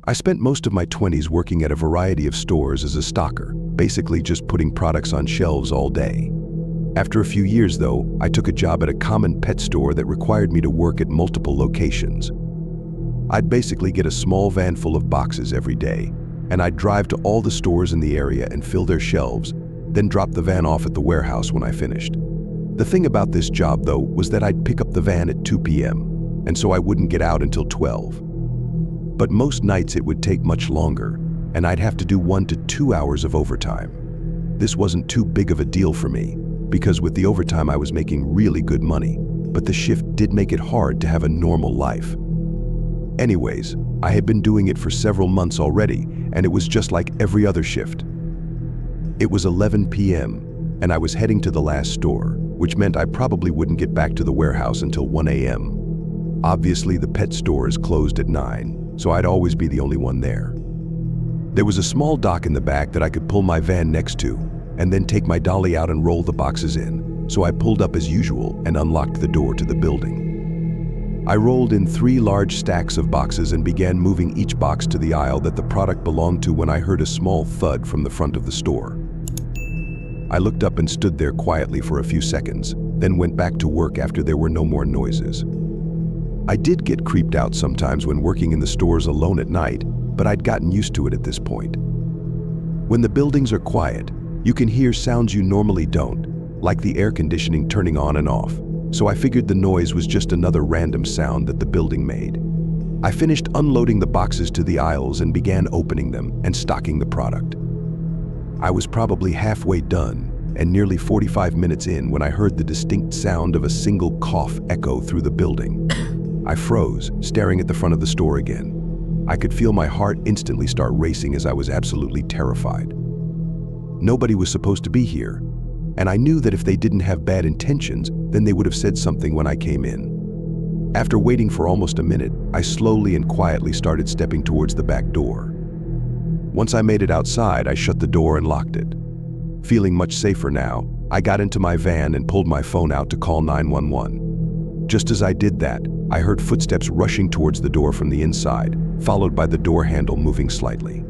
I spent most of my 20s working at a variety of stores as a stocker, basically just putting products on shelves all day. After a few years, though, I took a job at a common pet store that required me to work at multiple locations. I'd basically get a small van full of boxes every day, and I'd drive to all the stores in the area and fill their shelves, then drop the van off at the warehouse when I finished. The thing about this job, though, was that I'd pick up the van at 2 p.m., and so I wouldn't get out until 12. But most nights it would take much longer, and I'd have to do 1 to 2 hours of overtime. This wasn't too big of a deal for me, because with the overtime I was making really good money, but the shift did make it hard to have a normal life. Anyways, I had been doing it for several months already, and it was just like every other shift. It was 11 p.m., and I was heading to the last store, which meant I probably wouldn't get back to the warehouse until 1 a.m. Obviously, the pet store is closed at 9, so I'd always be the only one there. There was a small dock in the back that I could pull my van next to, and then take my dolly out and roll the boxes in, so I pulled up as usual and unlocked the door to the building. I rolled in 3 large stacks of boxes and began moving each box to the aisle that the product belonged to when I heard a small thud from the front of the store. I looked up and stood there quietly for a few seconds, then went back to work after there were no more noises. I did get creeped out sometimes when working in the stores alone at night, but I'd gotten used to it at this point. When the buildings are quiet, you can hear sounds you normally don't, like the air conditioning turning on and off, so I figured the noise was just another random sound that the building made. I finished unloading the boxes to the aisles and began opening them and stocking the product. I was probably halfway done and nearly 45 minutes in when I heard the distinct sound of a single cough echo through the building. I froze, staring at the front of the store again. I could feel my heart instantly start racing as I was absolutely terrified. Nobody was supposed to be here, and I knew that if they didn't have bad intentions, then they would have said something when I came in. After waiting for almost a minute, I slowly and quietly started stepping towards the back door. Once I made it outside, I shut the door and locked it. Feeling much safer now, I got into my van and pulled my phone out to call 911. Just as I did that, I heard footsteps rushing towards the door from the inside, followed by the door handle moving slightly.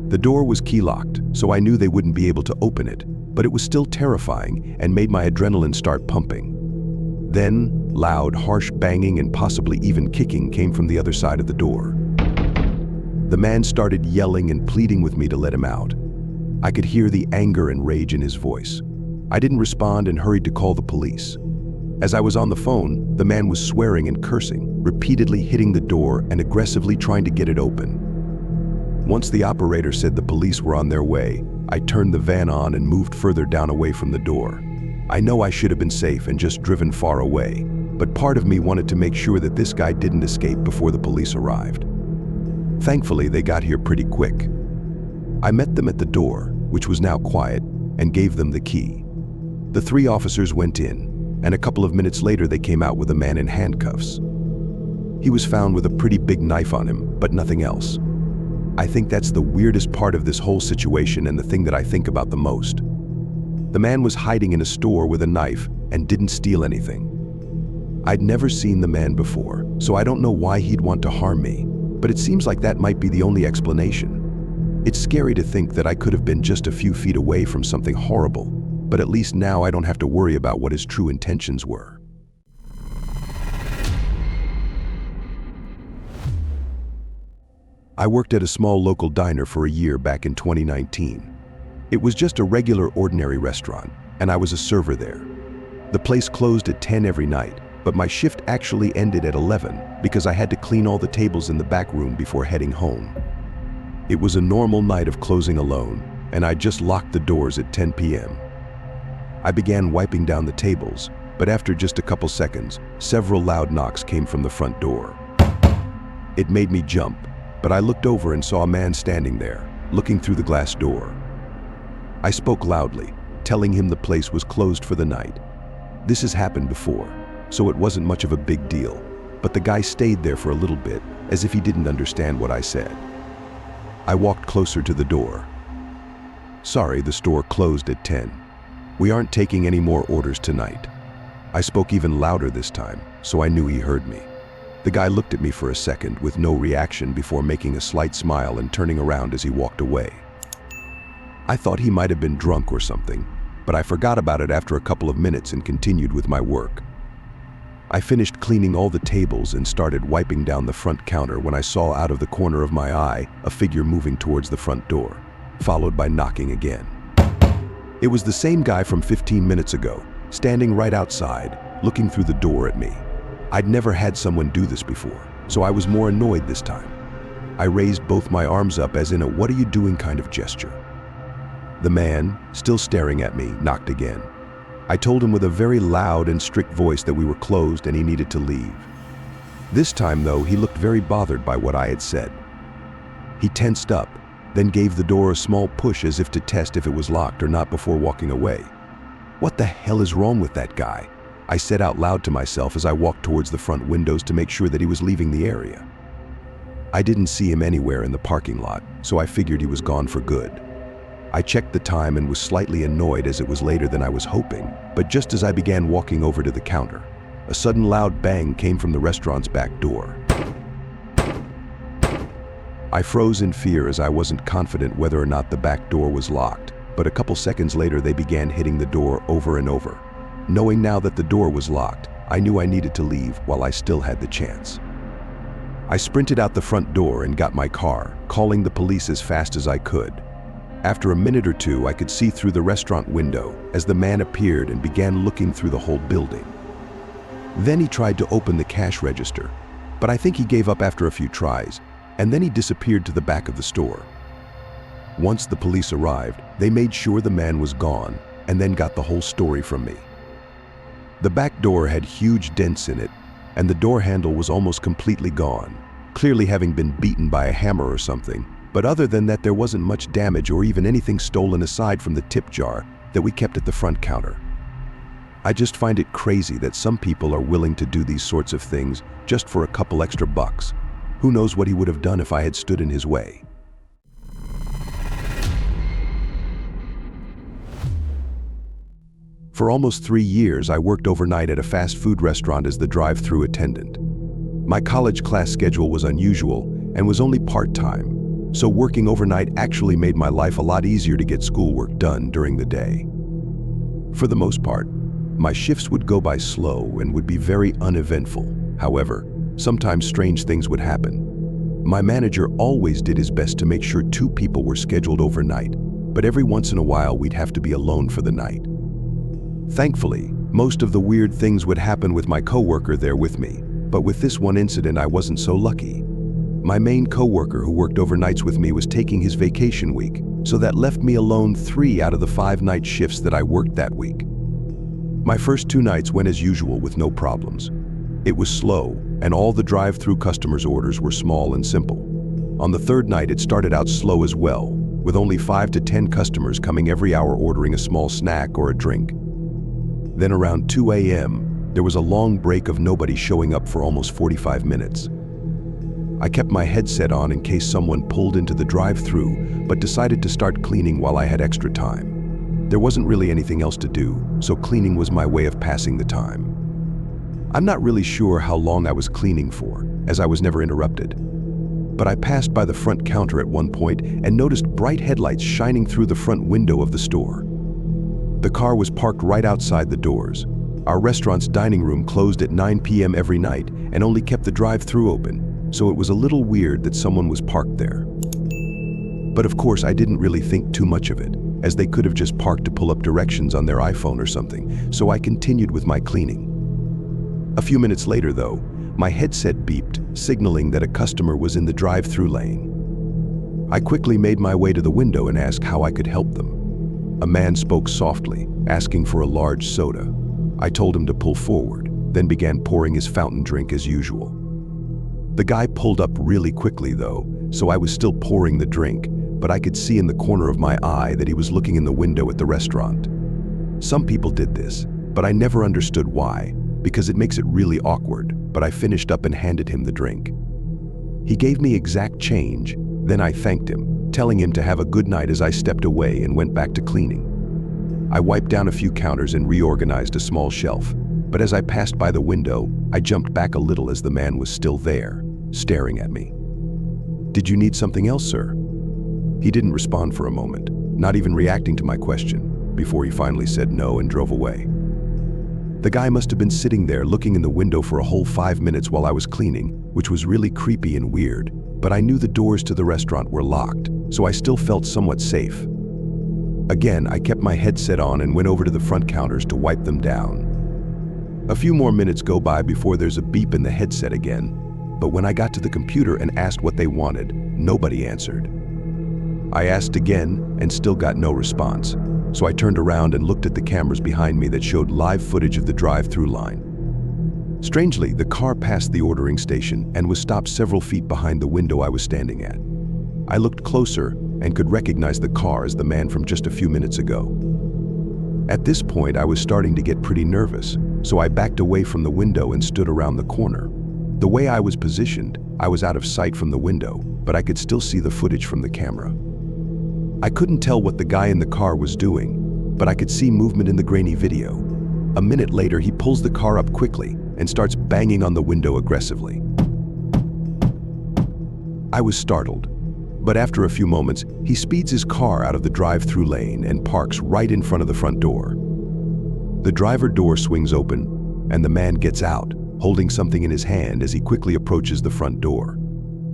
The door was key-locked, so I knew they wouldn't be able to open it, but it was still terrifying and made my adrenaline start pumping. Then, loud, harsh banging and possibly even kicking came from the other side of the door. The man started yelling and pleading with me to let him out. I could hear the anger and rage in his voice. I didn't respond and hurried to call the police. As I was on the phone, the man was swearing and cursing, repeatedly hitting the door and aggressively trying to get it open. Once the operator said the police were on their way, I turned the van on and moved further down away from the door. I know I should have been safe and just driven far away, but part of me wanted to make sure that this guy didn't escape before the police arrived. Thankfully, they got here pretty quick. I met them at the door, which was now quiet, and gave them the key. The 3 officers went in, and a couple of minutes later they came out with a man in handcuffs. He was found with a pretty big knife on him, but nothing else. I think that's the weirdest part of this whole situation and the thing that I think about the most. The man was hiding in a store with a knife and didn't steal anything. I'd never seen the man before, so I don't know why he'd want to harm me, but it seems like that might be the only explanation. It's scary to think that I could have been just a few feet away from something horrible, but at least now I don't have to worry about what his true intentions were. I worked at a small local diner for a year back in 2019. It was just a regular, ordinary restaurant, and I was a server there. The place closed at 10 every night, but my shift actually ended at 11 because I had to clean all the tables in the back room before heading home. It was a normal night of closing alone, and I just locked the doors at 10 p.m. I began wiping down the tables, but after just a couple seconds, several loud knocks came from the front door. It made me jump, but I looked over and saw a man standing there, looking through the glass door. I spoke loudly, telling him the place was closed for the night. This has happened before, so it wasn't much of a big deal, but the guy stayed there for a little bit, as if he didn't understand what I said. I walked closer to the door. Sorry, the store closed at 10. We aren't taking any more orders tonight. I spoke even louder this time, so I knew he heard me. The guy looked at me for a second with no reaction before making a slight smile and turning around as he walked away. I thought he might have been drunk or something, but I forgot about it after a couple of minutes and continued with my work. I finished cleaning all the tables and started wiping down the front counter when I saw out of the corner of my eye a figure moving towards the front door, followed by knocking again. It was the same guy from 15 minutes ago, standing right outside, looking through the door at me. I'd never had someone do this before, so I was more annoyed this time. I raised both my arms up as in a "what are you doing" kind of gesture. The man, still staring at me, knocked again. I told him with a very loud and strict voice that we were closed and he needed to leave. This time, though, he looked very bothered by what I had said. He tensed up, then gave the door a small push as if to test if it was locked or not before walking away. "What the hell is wrong with that guy?" I said out loud to myself as I walked towards the front windows to make sure that he was leaving the area. I didn't see him anywhere in the parking lot, so I figured he was gone for good. I checked the time and was slightly annoyed as it was later than I was hoping, but just as I began walking over to the counter, a sudden loud bang came from the restaurant's back door. I froze in fear as I wasn't confident whether or not the back door was locked, but a couple seconds later they began hitting the door over and over. Knowing now that the door was locked, I knew I needed to leave while I still had the chance. I sprinted out the front door and got my car, calling the police as fast as I could. After a minute or two, I could see through the restaurant window as the man appeared and began looking through the whole building. Then he tried to open the cash register, but I think he gave up after a few tries, and then he disappeared to the back of the store. Once the police arrived, they made sure the man was gone and then got the whole story from me. The back door had huge dents in it, and the door handle was almost completely gone, clearly having been beaten by a hammer or something. But other than that, there wasn't much damage or even anything stolen aside from the tip jar that we kept at the front counter. I just find it crazy that some people are willing to do these sorts of things just for a couple extra bucks. Who knows what he would have done if I had stood in his way. For almost 3 years, I worked overnight at a fast food restaurant as the drive-through attendant. My college class schedule was unusual and was only part-time. So working overnight actually made my life a lot easier to get schoolwork done during the day. For the most part, my shifts would go by slow and would be very uneventful. However, sometimes strange things would happen. My manager always did his best to make sure 2 people were scheduled overnight, but every once in a while we'd have to be alone for the night. Thankfully, most of the weird things would happen with my coworker there with me, but with this one incident I wasn't so lucky. My main coworker who worked overnights with me was taking his vacation week, so that left me alone 3 out of the 5 night shifts that I worked that week. My first 2 nights went as usual with no problems. It was slow, and all the drive-through customers' orders were small and simple. On the 3rd night, it started out slow as well, with only 5 to 10 customers coming every hour ordering a small snack or a drink. Then around 2 a.m., there was a long break of nobody showing up for almost 45 minutes. I kept my headset on in case someone pulled into the drive-through, but decided to start cleaning while I had extra time. There wasn't really anything else to do, so cleaning was my way of passing the time. I'm not really sure how long I was cleaning for, as I was never interrupted. But I passed by the front counter at one point and noticed bright headlights shining through the front window of the store. The car was parked right outside the doors. Our restaurant's dining room closed at 9 p.m. every night and only kept the drive-through open, so it was a little weird that someone was parked there. But of course, I didn't really think too much of it, as they could have just parked to pull up directions on their iPhone or something, so I continued with my cleaning. A few minutes later, though, my headset beeped, signaling that a customer was in the drive-through lane. I quickly made my way to the window and asked how I could help them. A man spoke softly, asking for a large soda. I told him to pull forward, then began pouring his fountain drink as usual. The guy pulled up really quickly though, so I was still pouring the drink, but I could see in the corner of my eye that he was looking in the window at the restaurant. Some people did this, but I never understood why, because it makes it really awkward, but I finished up and handed him the drink. He gave me exact change, then I thanked him, telling him to have a good night as I stepped away and went back to cleaning. I wiped down a few counters and reorganized a small shelf. but as I passed by the window, I jumped back a little as the man was still there, staring at me. "Did you need something else, sir?" He didn't respond for a moment, not even reacting to my question, before he finally said no and drove away. The guy must have been sitting there looking in the window for a whole 5 minutes while I was cleaning, which was really creepy and weird, but I knew the doors to the restaurant were locked, so I still felt somewhat safe. Again, I kept my headset on and went over to the front counters to wipe them down. A few more minutes go by before there's a beep in the headset again, but when I got to the computer and asked what they wanted, nobody answered. I asked again and still got no response, so I turned around and looked at the cameras behind me that showed live footage of the drive-through line. Strangely, the car passed the ordering station and was stopped several feet behind the window I was standing at. I looked closer and could recognize the car as the man from just a few minutes ago. At this point, I was starting to get pretty nervous, so I backed away from the window and stood around the corner. The way I was positioned, I was out of sight from the window, but I could still see the footage from the camera. I couldn't tell what the guy in the car was doing, but I could see movement in the grainy video. A minute later, he pulls the car up quickly and starts banging on the window aggressively. I was startled, but after a few moments, he speeds his car out of the drive-through lane and parks right in front of the front door. The driver door swings open, and the man gets out, holding something in his hand as he quickly approaches the front door.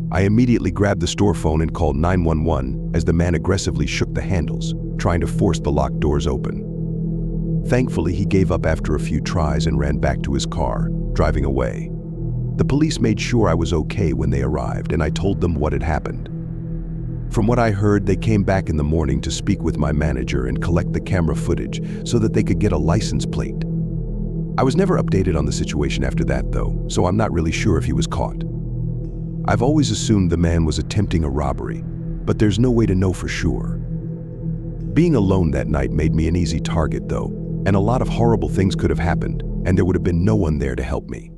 I immediately grabbed the store phone and called 911 as the man aggressively shook the handles, trying to force the locked doors open. Thankfully, he gave up after a few tries and ran back to his car, driving away. The police made sure I was okay when they arrived, and I told them what had happened. From what I heard, they came back in the morning to speak with my manager and collect the camera footage so that they could get a license plate. I was never updated on the situation after that, though, so I'm not really sure if he was caught. I've always assumed the man was attempting a robbery, but there's no way to know for sure. Being alone that night made me an easy target, though, and a lot of horrible things could have happened, and there would have been no one there to help me.